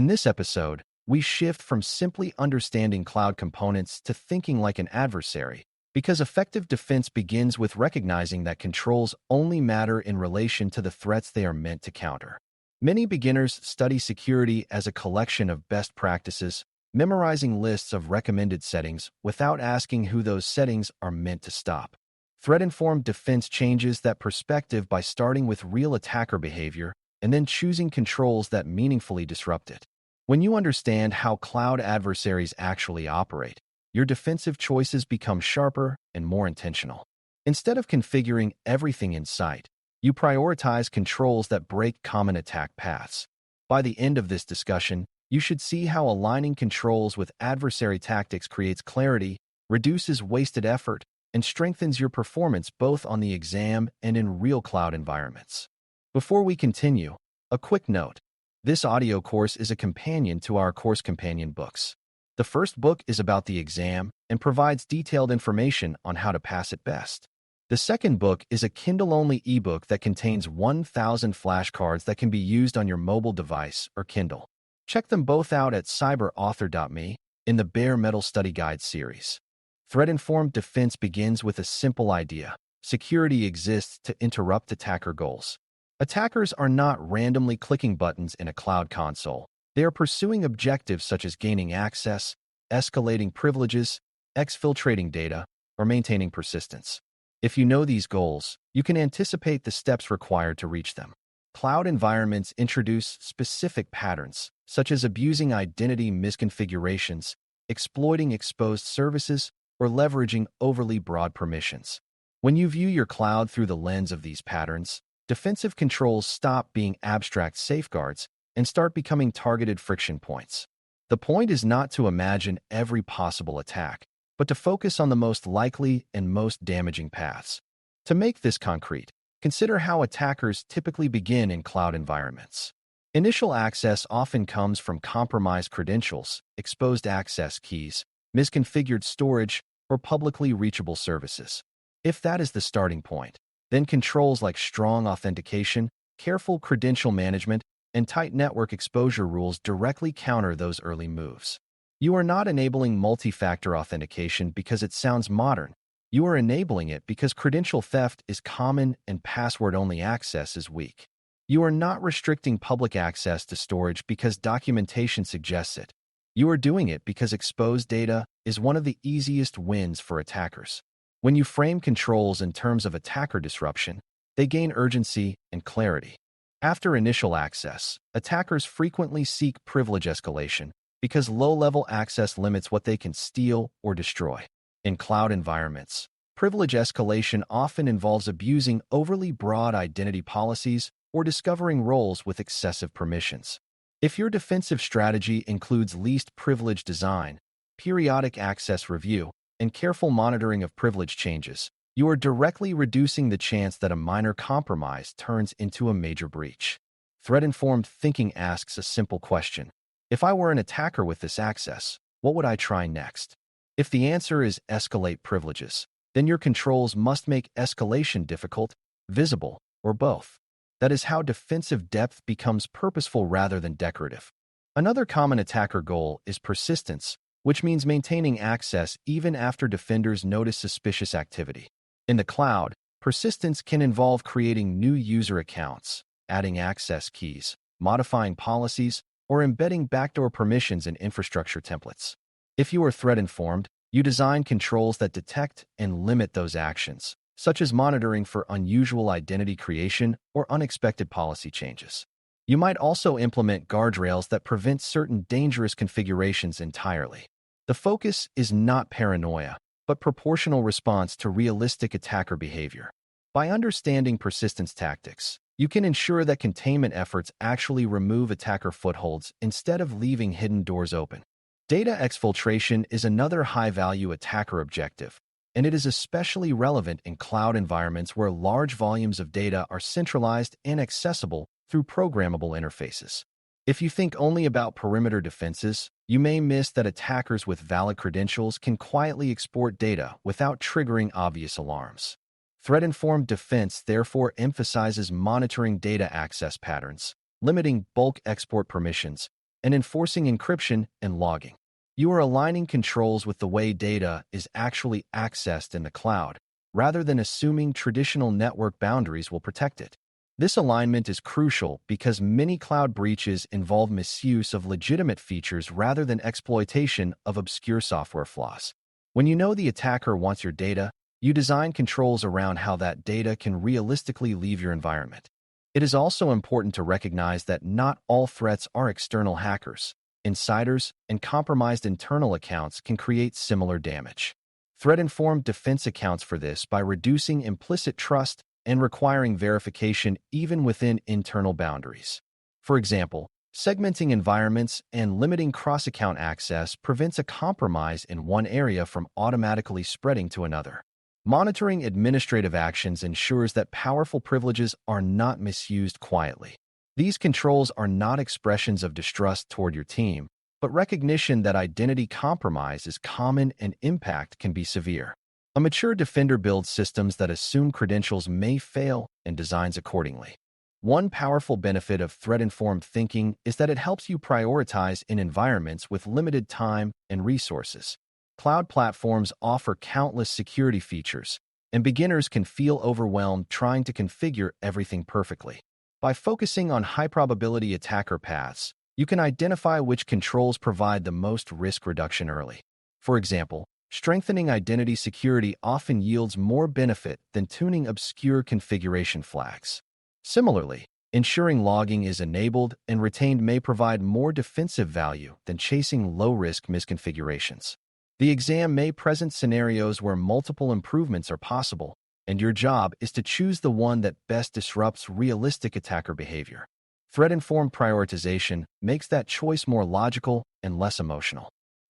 In this episode, we shift from simply understanding cloud components to thinking like an adversary, because effective defense begins with recognizing that controls only matter in relation to the threats they are meant to counter. Many beginners study security as a collection of best practices, memorizing lists of recommended settings without asking who those settings are meant to stop. Threat-informed defense changes that perspective by starting with real attacker behavior and then choosing controls that meaningfully disrupt it. When you understand how cloud adversaries actually operate, your defensive choices become sharper and more intentional. Instead of configuring everything in sight, you prioritize controls that break common attack paths. By the end of this discussion, you should see how aligning controls with adversary tactics creates clarity, reduces wasted effort, and strengthens your performance both on the exam and in real cloud environments. Before we continue, a quick note. This audio course is a companion to our course companion books. The first book is about the exam and provides detailed information on how to pass it best. The second book is a Kindle-only ebook that contains 1,000 flashcards that can be used on your mobile device or Kindle. Check them both out at cyber.author.me in the Bare Metal Study Guide series. Threat-informed defense begins with a simple idea. Security exists to interrupt attacker goals. Attackers are not randomly clicking buttons in a cloud console. They are pursuing objectives such as gaining access, escalating privileges, exfiltrating data, or maintaining persistence. If you know these goals, you can anticipate the steps required to reach them. Cloud environments introduce specific patterns, such as abusing identity misconfigurations, exploiting exposed services, or leveraging overly broad permissions. When you view your cloud through the lens of these patterns, defensive controls stop being abstract safeguards and start becoming targeted friction points. The point is not to imagine every possible attack, but to focus on the most likely and most damaging paths. To make this concrete, consider how attackers typically begin in cloud environments. Initial access often comes from compromised credentials, exposed access keys, misconfigured storage, or publicly reachable services. If that is the starting point, then controls like strong authentication, careful credential management, and tight network exposure rules directly counter those early moves. You are not enabling multi-factor authentication because it sounds modern. You are enabling it because credential theft is common and password-only access is weak. You are not restricting public access to storage because documentation suggests it. You are doing it because exposed data is one of the easiest wins for attackers. When you frame controls in terms of attacker disruption, they gain urgency and clarity. After initial access, attackers frequently seek privilege escalation because low-level access limits what they can steal or destroy. In cloud environments, privilege escalation often involves abusing overly broad identity policies or discovering roles with excessive permissions. If your defensive strategy includes least privilege design, periodic access review, and careful monitoring of privilege changes, you are directly reducing the chance that a minor compromise turns into a major breach. Threat-informed thinking asks a simple question. If I were an attacker with this access, what would I try next? If the answer is escalate privileges, then your controls must make escalation difficult, visible, or both. That is how defensive depth becomes purposeful rather than decorative. Another common attacker goal is persistence, which means maintaining access even after defenders notice suspicious activity. In the cloud, persistence can involve creating new user accounts, adding access keys, modifying policies, or embedding backdoor permissions in infrastructure templates. If you are threat-informed, you design controls that detect and limit those actions, such as monitoring for unusual identity creation or unexpected policy changes. You might also implement guardrails that prevent certain dangerous configurations entirely. The focus is not paranoia, but proportional response to realistic attacker behavior. By understanding persistence tactics, you can ensure that containment efforts actually remove attacker footholds instead of leaving hidden doors open. Data exfiltration is another high-value attacker objective, and it is especially relevant in cloud environments where large volumes of data are centralized and accessible through programmable interfaces. If you think only about perimeter defenses, you may miss that attackers with valid credentials can quietly export data without triggering obvious alarms. Threat-informed defense therefore emphasizes monitoring data access patterns, limiting bulk export permissions, and enforcing encryption and logging. You are aligning controls with the way data is actually accessed in the cloud, rather than assuming traditional network boundaries will protect it. This alignment is crucial because many cloud breaches involve misuse of legitimate features rather than exploitation of obscure software flaws. When you know the attacker wants your data, you design controls around how that data can realistically leave your environment. It is also important to recognize that not all threats are external hackers. Insiders and compromised internal accounts can create similar damage. Threat-informed defense accounts for this by reducing implicit trust and requiring verification even within internal boundaries. For example, segmenting environments and limiting cross-account access prevents a compromise in one area from automatically spreading to another. Monitoring administrative actions ensures that powerful privileges are not misused quietly. These controls are not expressions of distrust toward your team, but recognition that identity compromise is common and impact can be severe. A mature defender builds systems that assume credentials may fail and designs accordingly. One powerful benefit of threat-informed thinking is that it helps you prioritize in environments with limited time and resources. Cloud platforms offer countless security features, and beginners can feel overwhelmed trying to configure everything perfectly. By focusing on high-probability attacker paths, you can identify which controls provide the most risk reduction early. For example, strengthening identity security often yields more benefit than tuning obscure configuration flags. Similarly, ensuring logging is enabled and retained may provide more defensive value than chasing low-risk misconfigurations. The exam may present scenarios where multiple improvements are possible, and your job is to choose the one that best disrupts realistic attacker behavior. Threat-informed prioritization makes that choice more logical and less emotional.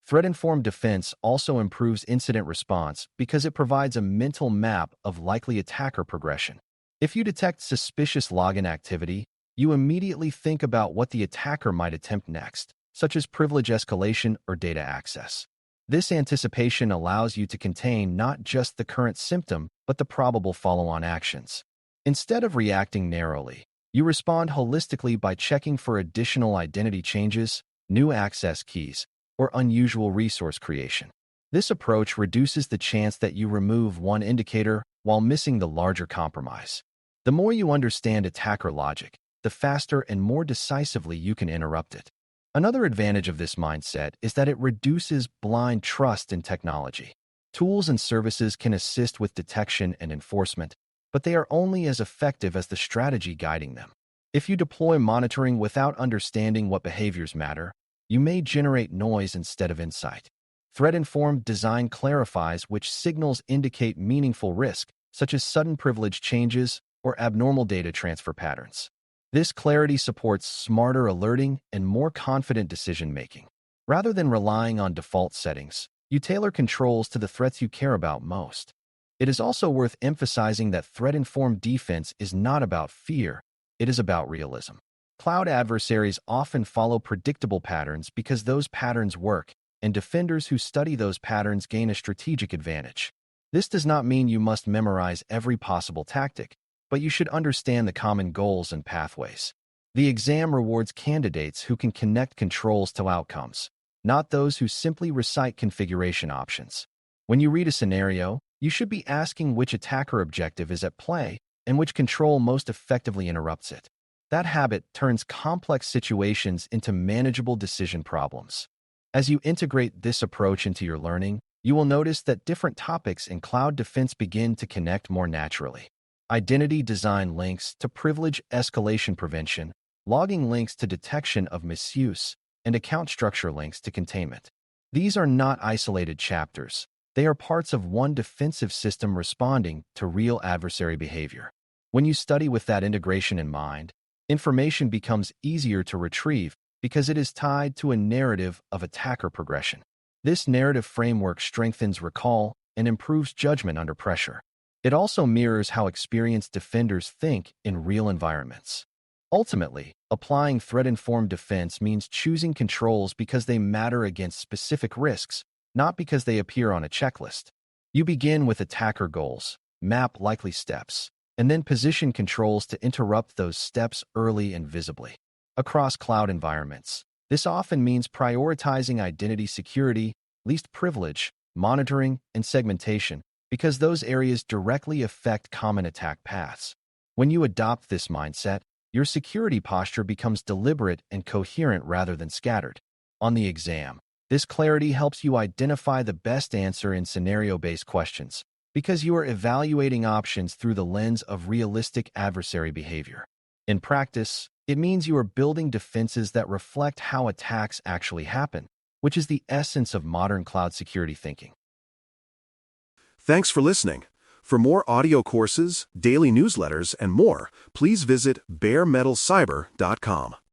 Threat-informed defense also improves incident response because it provides a mental map of likely attacker progression. If you detect suspicious login activity, you immediately think about what the attacker might attempt next, such as privilege escalation or data access. This anticipation allows you to contain not just the current symptom, but the probable follow-on actions. Instead of reacting narrowly, you respond holistically by checking for additional identity changes, new access keys, or unusual resource creation. This approach reduces the chance that you remove one indicator while missing the larger compromise. The more you understand attacker logic, the faster and more decisively you can interrupt it. Another advantage of this mindset is that it reduces blind trust in technology. Tools and services can assist with detection and enforcement, but they are only as effective as the strategy guiding them. If you deploy monitoring without understanding what behaviors matter, you may generate noise instead of insight. Threat-informed design clarifies which signals indicate meaningful risk, such as sudden privilege changes or abnormal data transfer patterns. This clarity supports smarter alerting and more confident decision-making. Rather than relying on default settings, you tailor controls to the threats you care about most. It is also worth emphasizing that threat-informed defense is not about fear, it is about realism. Cloud adversaries often follow predictable patterns because those patterns work, and defenders who study those patterns gain a strategic advantage. This does not mean you must memorize every possible tactic, but you should understand the common goals and pathways. The exam rewards candidates who can connect controls to outcomes, not those who simply recite configuration options. When you read a scenario, you should be asking which attacker objective is at play and which control most effectively interrupts it. That habit turns complex situations into manageable decision problems. As you integrate this approach into your learning, you will notice that different topics in cloud defense begin to connect more naturally. Identity design links to privilege escalation prevention, logging links to detection of misuse, and account structure links to containment. These are not isolated chapters. They are parts of one defensive system responding to real adversary behavior. When you study with that integration in mind, information becomes easier to retrieve because it is tied to a narrative of attacker progression. This narrative framework strengthens recall and improves judgment under pressure. It also mirrors how experienced defenders think in real environments. Ultimately, applying threat-informed defense means choosing controls because they matter against specific risks, not because they appear on a checklist. You begin with attacker goals, map likely steps, and then position controls to interrupt those steps early and visibly. Across cloud environments, This often means prioritizing identity security, least privilege, monitoring, and segmentation, because those areas directly affect common attack paths. When you adopt this mindset, your security posture becomes deliberate and coherent rather than scattered. On the exam, this clarity helps you identify the best answer in scenario-based questions, because you are evaluating options through the lens of realistic adversary behavior. In practice, it means you are building defenses that reflect how attacks actually happen, which is the essence of modern cloud security thinking. Thanks for listening. For more audio courses, daily newsletters, and more, please visit DailyCyber.News.